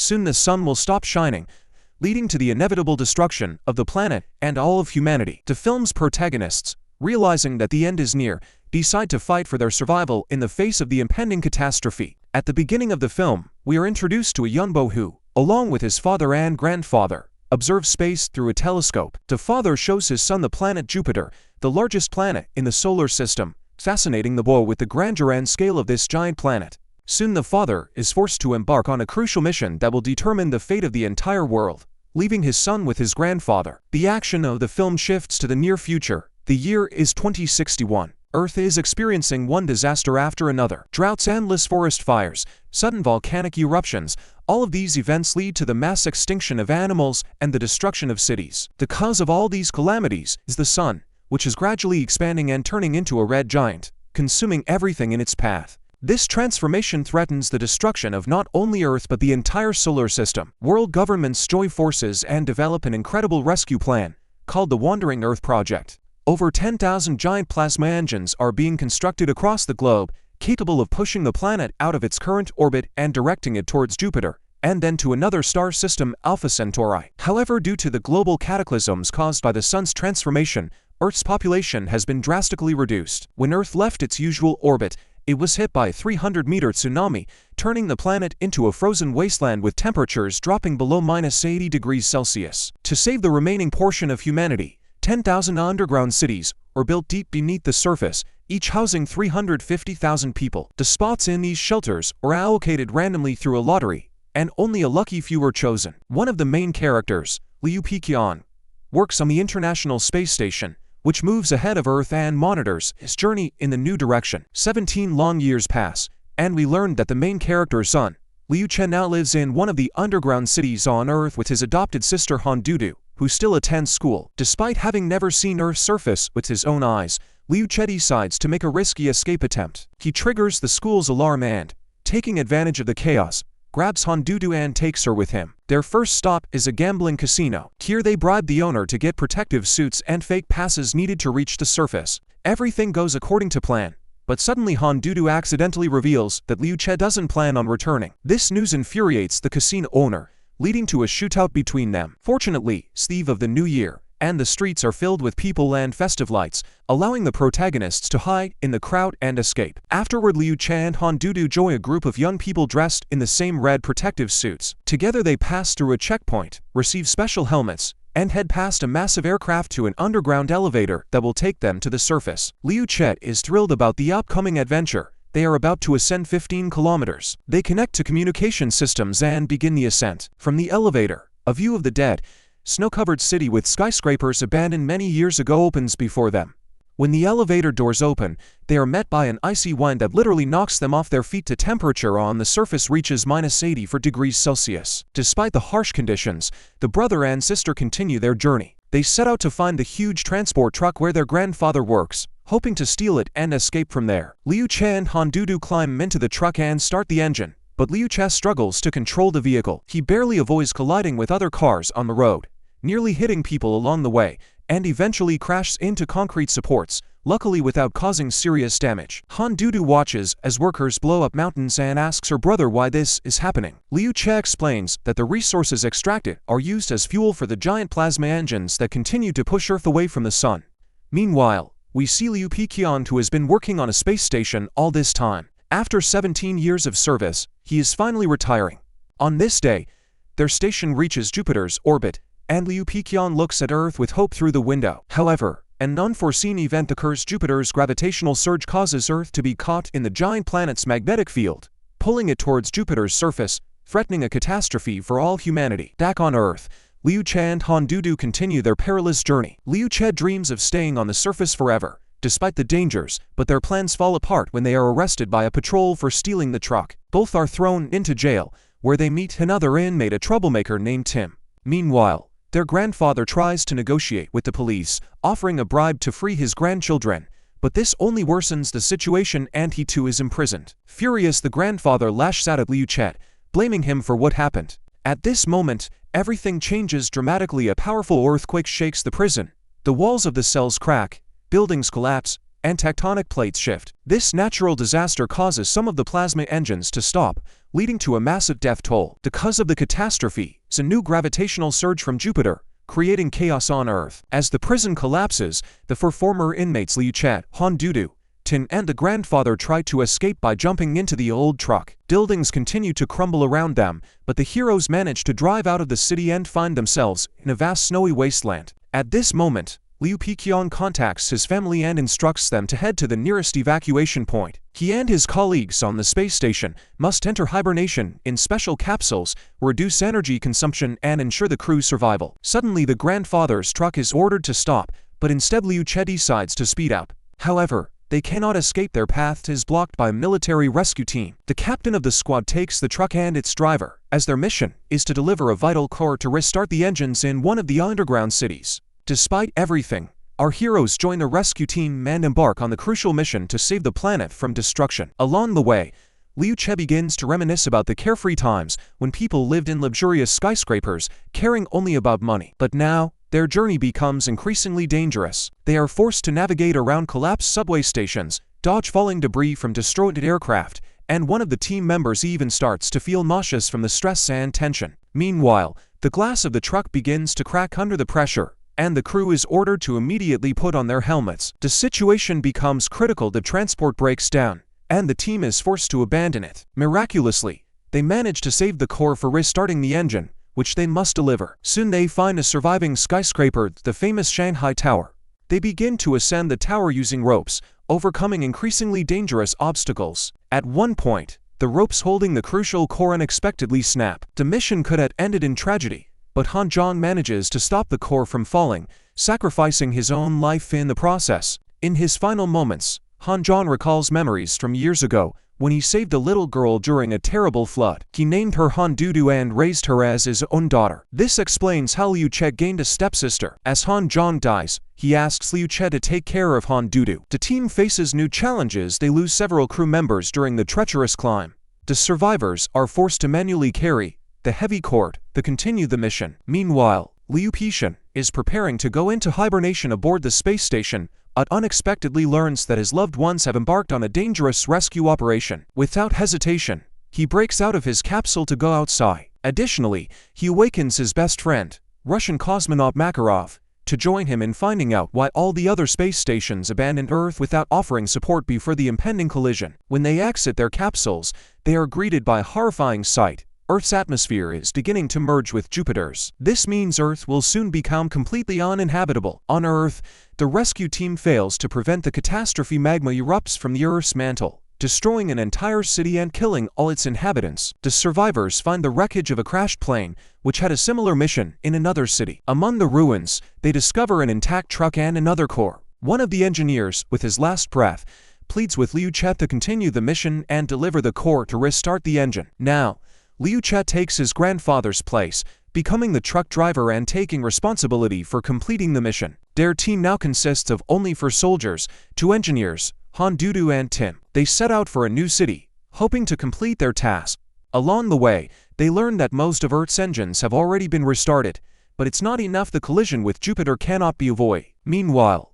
Soon the sun will stop shining, leading to the inevitable destruction of the planet and all of humanity. The film's protagonists, realizing that the end is near, decide to fight for their survival in the face of the impending catastrophe. At the beginning of the film, we are introduced to a young boy who, along with his father and grandfather, observes space through a telescope. The father shows his son the planet Jupiter, the largest planet in the solar system, fascinating the boy with the grandeur and scale of this giant planet. Soon the father is forced to embark on a crucial mission that will determine the fate of the entire world, leaving his son with his grandfather. The action of the film shifts to the near future. The year is 2061. Earth is experiencing one disaster after another. Droughts, endless forest fires, sudden volcanic eruptions, all of these events lead to the mass extinction of animals and the destruction of cities. The cause of all these calamities is the sun, which is gradually expanding and turning into a red giant, consuming everything in its path. This transformation threatens the destruction of not only Earth but the entire solar system. World governments join forces and develop an incredible rescue plan, called the Wandering Earth Project. Over 10,000 giant plasma engines are being constructed across the globe, capable of pushing the planet out of its current orbit and directing it towards Jupiter, and then to another star system, Alpha Centauri. However, due to the global cataclysms caused by the sun's transformation, Earth's population has been drastically reduced. When Earth left its usual orbit, it was hit by a 300-meter tsunami, turning the planet into a frozen wasteland with temperatures dropping below -80 degrees Celsius. To save the remaining portion of humanity, 10,000 underground cities are built deep beneath the surface, each housing 350,000 people. The spots in these shelters are allocated randomly through a lottery, and only a lucky few are chosen. One of the main characters, Liu Peqian, works on the International Space Station, which moves ahead of Earth and monitors his journey in the new direction. 17 long years pass, and we learn that the main character's son, Liu Chen, now lives in one of the underground cities on Earth with his adopted sister Han Dudu, who still attends school. Despite having never seen Earth's surface with his own eyes, Liu Chen decides to make a risky escape attempt. He triggers the school's alarm and, taking advantage of the chaos, grabs Han Dudu and takes her with him. Their first stop is a gambling casino. Here they bribe the owner to get protective suits and fake passes needed to reach the surface. Everything goes according to plan, but suddenly Han Dudu accidentally reveals that Liu Chen doesn't plan on returning. This news infuriates the casino owner, leading to a shootout between them. Fortunately, it's the eve of the new year, and the streets are filled with people and festive lights, allowing the protagonists to hide in the crowd and escape. Afterward, Liu Chen and Han Dudu join a group of young people dressed in the same red protective suits. Together they pass through a checkpoint, receive special helmets, and head past a massive aircraft to an underground elevator that will take them to the surface. Liu Chen is thrilled about the upcoming adventure. They are about to ascend 15 kilometers. They connect to communication systems and begin the ascent. From the elevator, a view of the dead, snow-covered city with skyscrapers abandoned many years ago opens before them. When the elevator doors open, they are met by an icy wind that literally knocks them off their feet. The temperature on the surface reaches -84 degrees Celsius. Despite the harsh conditions, the brother and sister continue their journey. They set out to find the huge transport truck where their grandfather works, hoping to steal it and escape from there. Liu Chen and Han Dudu climb into the truck and start the engine, but Liu Chen struggles to control the vehicle. He barely avoids colliding with other cars on the road, nearly hitting people along the way, and eventually crashes into concrete supports, luckily without causing serious damage. Han Dudu watches as workers blow up mountains and asks her brother why this is happening. Liu Chen explains that the resources extracted are used as fuel for the giant plasma engines that continue to push Earth away from the sun. Meanwhile, we see Liu Peqian, who has been working on a space station all this time. After 17 years of service, he is finally retiring. On this day, their station reaches Jupiter's orbit, and Liu Peqian looks at Earth with hope through the window. However, an unforeseen event occurs. Jupiter's gravitational surge causes Earth to be caught in the giant planet's magnetic field, pulling it towards Jupiter's surface, threatening a catastrophe for all humanity. Back on Earth, Liu Chen and Han Dudu continue their perilous journey. Liu Chen dreams of staying on the surface forever, despite the dangers, but their plans fall apart when they are arrested by a patrol for stealing the truck. Both are thrown into jail, where they meet another inmate, a troublemaker named Tim. Meanwhile, their grandfather tries to negotiate with the police, offering a bribe to free his grandchildren, but this only worsens the situation and he too is imprisoned. Furious, the grandfather lashes out at Liu Chen, blaming him for what happened. At this moment, everything changes dramatically. A powerful earthquake shakes the prison. The walls of the cells crack, buildings collapse, and tectonic plates shift. This natural disaster causes some of the plasma engines to stop, leading to a massive death toll. Because of the catastrophe, a new gravitational surge from Jupiter, creating chaos on Earth. As the prison collapses, the four former inmates Liu Chet, Han Dudu, Tin and the grandfather try to escape by jumping into the old truck. Buildings continue to crumble around them, but the heroes manage to drive out of the city and find themselves in a vast snowy wasteland. At this moment, Liu Piqiang contacts his family and instructs them to head to the nearest evacuation point. He and his colleagues on the space station must enter hibernation in special capsules, reduce energy consumption and ensure the crew's survival. Suddenly the grandfather's truck is ordered to stop, but instead Liu Che decides to speed up. However, they cannot escape. Their path is blocked by a military rescue team. The captain of the squad takes the truck and its driver, as their mission is to deliver a vital core to restart the engines in one of the underground cities. Despite everything, our heroes join the rescue team and embark on the crucial mission to save the planet from destruction. Along the way, Liu Che begins to reminisce about the carefree times when people lived in luxurious skyscrapers, caring only about money. But now, their journey becomes increasingly dangerous. They are forced to navigate around collapsed subway stations, dodge falling debris from destroyed aircraft, and one of the team members even starts to feel nauseous from the stress and tension. Meanwhile, the glass of the truck begins to crack under the pressure, and the crew is ordered to immediately put on their helmets. The situation becomes critical. The transport breaks down, and the team is forced to abandon it. Miraculously, they manage to save the core for restarting the engine, which they must deliver. Soon they find a surviving skyscraper, the famous Shanghai Tower. They begin to ascend the tower using ropes, overcoming increasingly dangerous obstacles. At one point, the ropes holding the crucial core unexpectedly snap. The mission could have ended in tragedy, but Han Zhang manages to stop the core from falling, sacrificing his own life in the process. In his final moments, Han Zhang recalls memories from years ago, when he saved a little girl during a terrible flood. He named her Han Dudu and raised her as his own daughter. This explains how Liu Che gained a stepsister. As Han Zhang dies, he asks Liu Che to take care of Han Dudu. The team faces new challenges. They lose several crew members during the treacherous climb. The survivors are forced to manually carry the heavy cord to continue the mission. Meanwhile, Liu Piqiang is preparing to go into hibernation aboard the space station, but unexpectedly learns that his loved ones have embarked on a dangerous rescue operation. Without hesitation, he breaks out of his capsule to go outside. Additionally, he awakens his best friend, Russian cosmonaut Makarov, to join him in finding out why all the other space stations abandoned Earth without offering support before the impending collision. When they exit their capsules, they are greeted by a horrifying sight. Earth's atmosphere is beginning to merge with Jupiter's. This means Earth will soon become completely uninhabitable. On Earth, the rescue team fails to prevent the catastrophe. Magma erupts from the Earth's mantle, destroying an entire city and killing all its inhabitants. The survivors find the wreckage of a crashed plane, which had a similar mission in another city. Among the ruins, they discover an intact truck and another core. One of the engineers, with his last breath, pleads with Liu Che to continue the mission and deliver the core to restart the engine. Now, Liu Che takes his grandfather's place, becoming the truck driver and taking responsibility for completing the mission. Their team now consists of only 4 soldiers, 2 engineers, Han Dudu and Tim. They set out for a new city, hoping to complete their task. Along the way, they learn that most of Earth's engines have already been restarted, but it's not enough. The collision with Jupiter cannot be avoided. Meanwhile,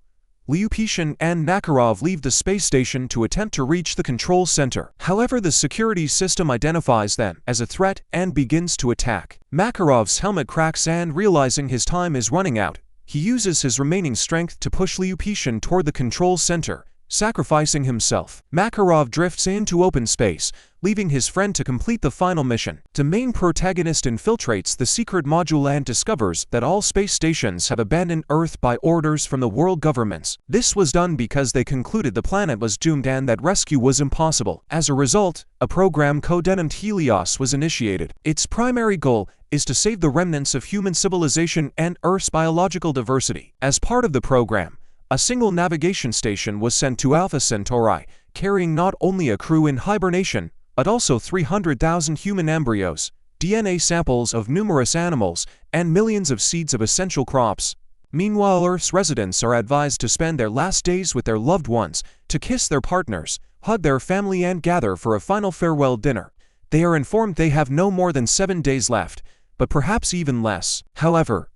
Liu Piqiang and Makarov leave the space station to attempt to reach the control center. However, the security system identifies them as a threat and begins to attack. Makarov's helmet cracks and, realizing his time is running out, he uses his remaining strength to push Liu Piqiang toward the control center, sacrificing himself. Makarov drifts into open space, leaving his friend to complete the final mission. The main protagonist infiltrates the secret module and discovers that all space stations have abandoned Earth by orders from the world governments. This was done because they concluded the planet was doomed and that rescue was impossible. As a result, a program codenamed Helios was initiated. Its primary goal is to save the remnants of human civilization and Earth's biological diversity. As part of the program, a single navigation station was sent to Alpha Centauri, carrying not only a crew in hibernation, but also 300,000 human embryos, DNA samples of numerous animals, and millions of seeds of essential crops. Meanwhile, Earth's residents are advised to spend their last days with their loved ones, to kiss their partners, hug their family and gather for a final farewell dinner. They are informed they have no more than 7 days left, but perhaps even less. However,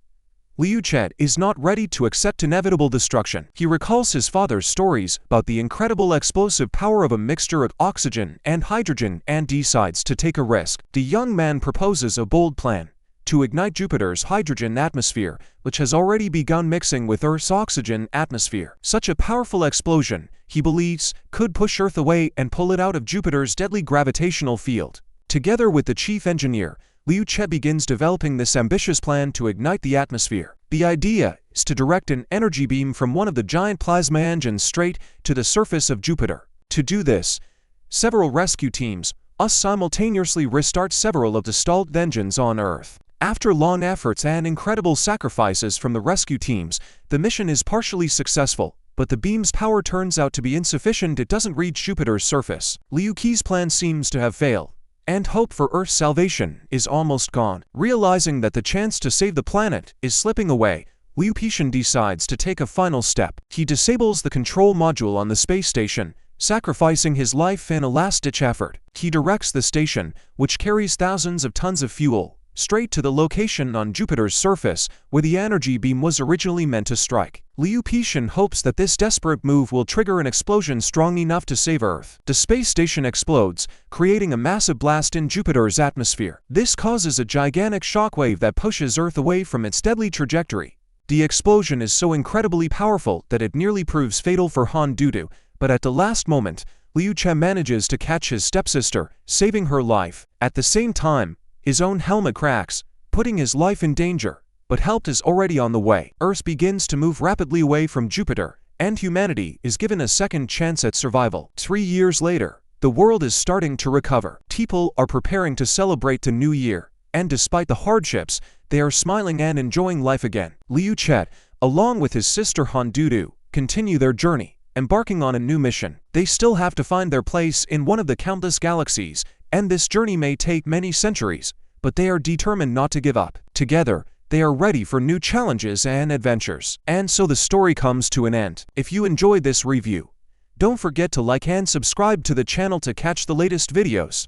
Liu Chet is not ready to accept inevitable destruction. He recalls his father's stories about the incredible explosive power of a mixture of oxygen and hydrogen and decides to take a risk. The young man proposes a bold plan to ignite Jupiter's hydrogen atmosphere, which has already begun mixing with Earth's oxygen atmosphere. Such a powerful explosion, he believes, could push Earth away and pull it out of Jupiter's deadly gravitational field. Together with the chief engineer, Liu Chet begins developing this ambitious plan to ignite the atmosphere. The idea is to direct an energy beam from one of the giant plasma engines straight to the surface of Jupiter. To do this, several rescue teams must simultaneously restart several of the stalled engines on Earth. After long efforts and incredible sacrifices from the rescue teams, the mission is partially successful, but the beam's power turns out to be insufficient. It doesn't reach Jupiter's surface. Liu Qi's plan seems to have failed, and hope for Earth's salvation is almost gone. Realizing that the chance to save the planet is slipping away, Liu Qi decides to take a final step. He disables the control module on the space station, sacrificing his life in a last-ditch effort. He directs the station, which carries thousands of tons of fuel, straight to the location on Jupiter's surface where the energy beam was originally meant to strike. Liu Qi hopes that this desperate move will trigger an explosion strong enough to save Earth. The space station explodes, creating a massive blast in Jupiter's atmosphere. This causes a gigantic shockwave that pushes Earth away from its deadly trajectory. The explosion is so incredibly powerful that it nearly proves fatal for Han Dudu, but at the last moment, Liu Chet manages to catch his stepsister, saving her life. At the same time, his own helmet cracks, putting his life in danger, but help is already on the way. Earth begins to move rapidly away from Jupiter, and humanity is given a second chance at survival. 3 years later, the world is starting to recover. People are preparing to celebrate the new year, and despite the hardships, they are smiling and enjoying life again. Liu Chet, along with his sister Han Dudu, continue their journey, embarking on a new mission. They still have to find their place in one of the countless galaxies, and this journey may take many centuries, but they are determined not to give up. Together, they are ready for new challenges and adventures. And so the story comes to an end. If you enjoyed this review, don't forget to like and subscribe to the channel to catch the latest videos.